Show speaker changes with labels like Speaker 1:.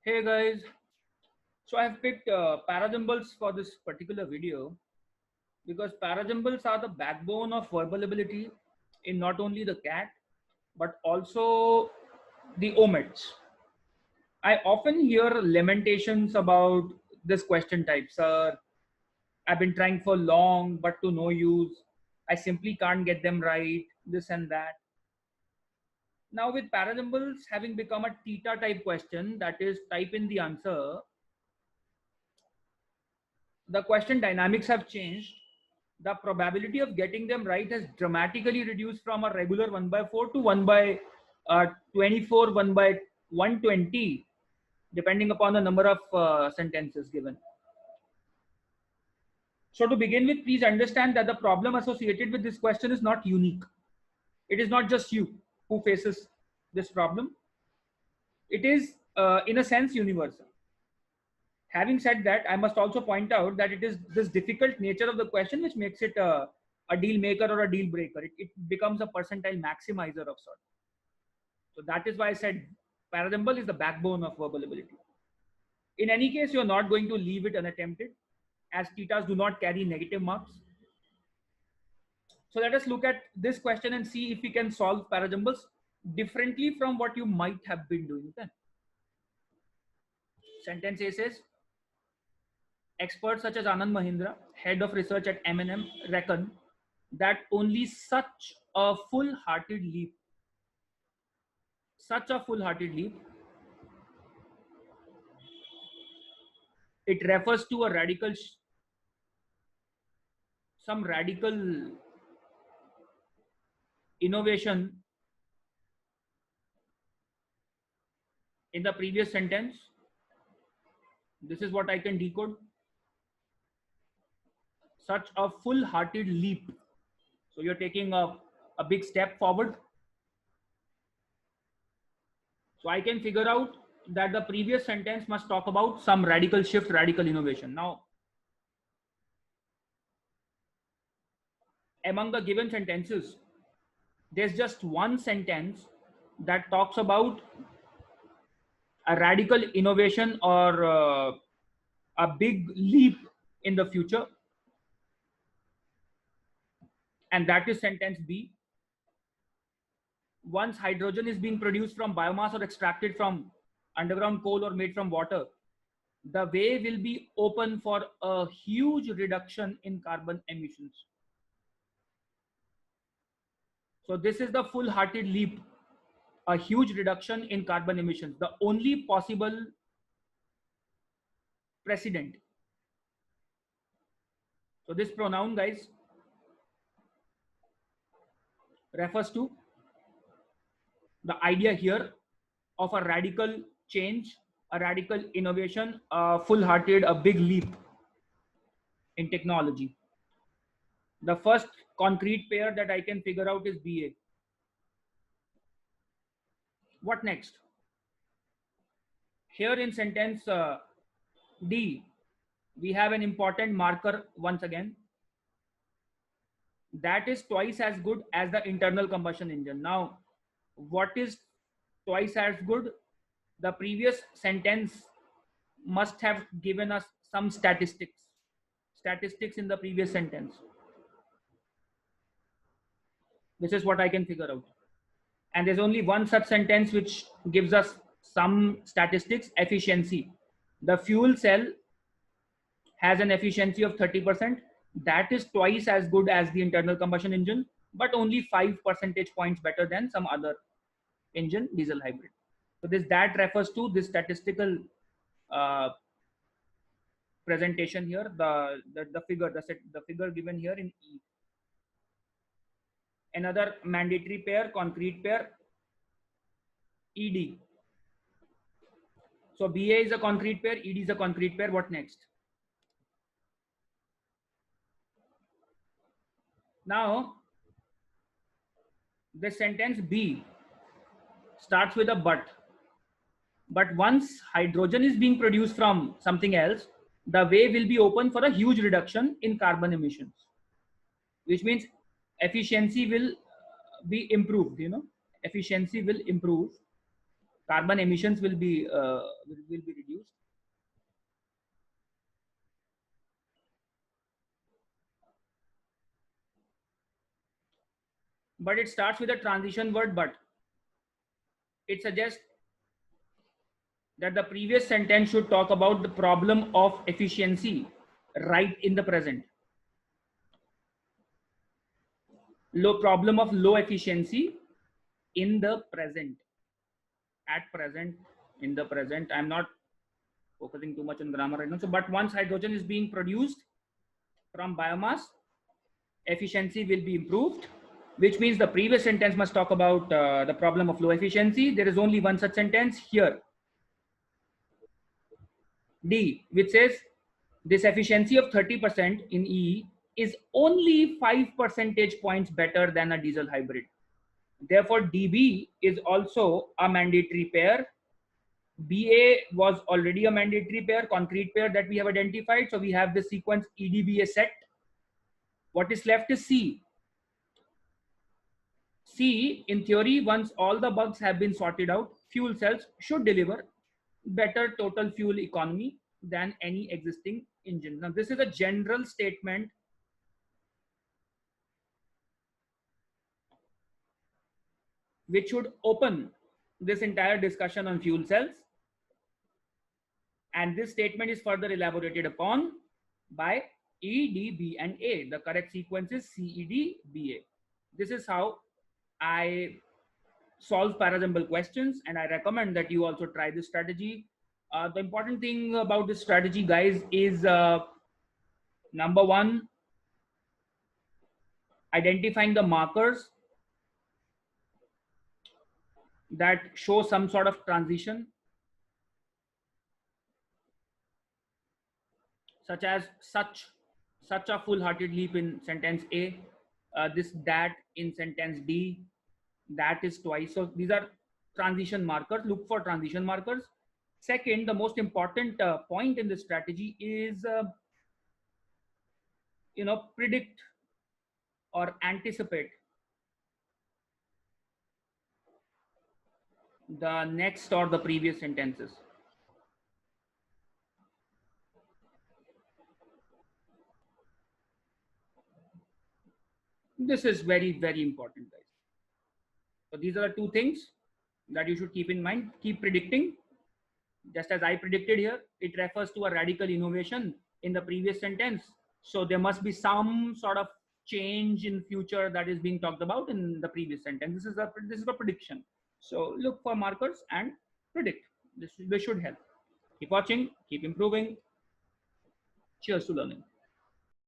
Speaker 1: Hey guys, so I've picked parajumbles for this particular video because parajumbles are the backbone of verbal ability in not only the cat but also the omits. I often hear lamentations about this question type, sir. I've been trying for long but to no use. I simply can't get them right, this and that. Now, with parajumbles having become a theta type question, that is, type in the answer, the question dynamics have changed. The probability of getting them right has dramatically reduced from a regular 1 by 4 to 1 by 24, 1 by 120, depending upon the number of sentences given. So to begin with, please understand that the problem associated with this question is not unique. It is not just you who faces this problem. It is, in a sense, universal. Having said that, I must also point out that it is this difficult nature of the question which makes it a deal maker or a deal breaker. It becomes a percentile maximizer of sort. So that is why I said parajumble is the backbone of verbal ability. In any case, you're not going to leave it unattempted, as thetas do not carry negative marks. So let us look at this question and see if we can solve parajumbles differently from what you might have been doing then. Sentence A says, experts such as Anand Mahindra, head of research at M&M, reckon that only such a full-hearted leap, it refers to a radical, some radical innovation in the previous sentence. This is what I can decode. Such a full-hearted leap. So you're taking a big step forward. So I can figure out that the previous sentence must talk about some radical shift, radical innovation. Now, among the given sentences, there's just one sentence that talks about a radical innovation or a big leap in the future. And that is sentence B. Once hydrogen is being produced from biomass or extracted from underground coal or made from water, the way will be open for a huge reduction in carbon emissions. So this is the full-hearted leap, a huge reduction in carbon emissions, the only possible precedent. So this pronoun, guys, refers to the idea here of a radical change, a radical innovation, a full-hearted, a big leap in technology. The first concrete pair that I can figure out is BA. What next? Here in sentence D, we have an important marker once again. That is twice as good as the internal combustion engine. Now, what is twice as good? The previous sentence must have given us some statistics in the previous sentence. This is what I can figure out. And there's only one such sentence which gives us some statistics: efficiency. The fuel cell has an efficiency of 30%. That is twice as good as the internal combustion engine, but only 5 percentage points better than some other engine diesel hybrid. So that refers to this statistical presentation here, the figure given here in E. Another mandatory pair, concrete pair, ED. So BA is a concrete pair, ED is a concrete pair. What next? Now, the sentence B starts with a but. But once hydrogen is being produced from something else, the way will be open for a huge reduction in carbon emissions, which means efficiency will be improved, efficiency will improve. Carbon emissions will be reduced. But it starts with a transition word but. It suggests that the previous sentence should talk about the problem of efficiency right in the present. Problem of low efficiency in the present. At present, in the present. I'm not focusing too much on grammar right now. So, but once hydrogen is being produced from biomass, efficiency will be improved, which means the previous sentence must talk about the problem of low efficiency. There is only one such sentence here. D, which says this efficiency of 30% in E is only 5 percentage points better than a diesel hybrid. Therefore, DB is also a mandatory pair. BA was already a mandatory pair, concrete pair that we have identified. So we have the sequence EDBA set. What is left is C. C, in theory, once all the bugs have been sorted out, fuel cells should deliver better total fuel economy than any existing engine. Now, this is a general statement which should open this entire discussion on fuel cells. And this statement is further elaborated upon by E, D, B, and A. The correct sequence is C, E, D, B, A. This is how I solve parajumble questions, and I recommend that you also try this strategy. The important thing about this strategy, guys, is number one, identifying the markers that show some sort of transition, such as such a full-hearted leap in sentence A, this that in sentence D, that is twice. So these are transition markers. Look for transition markers. Second, the most important point in this strategy is predict or anticipate the next or the previous sentences. This is very, very important, guys. So these are the two things that you should keep in mind. Keep predicting. Just as I predicted here, it refers to a radical innovation in the previous sentence. So there must be some sort of change in future that is being talked about in the previous sentence. This is a prediction. So look for markers and predict. This should help. Keep watching, keep improving. Cheers to learning.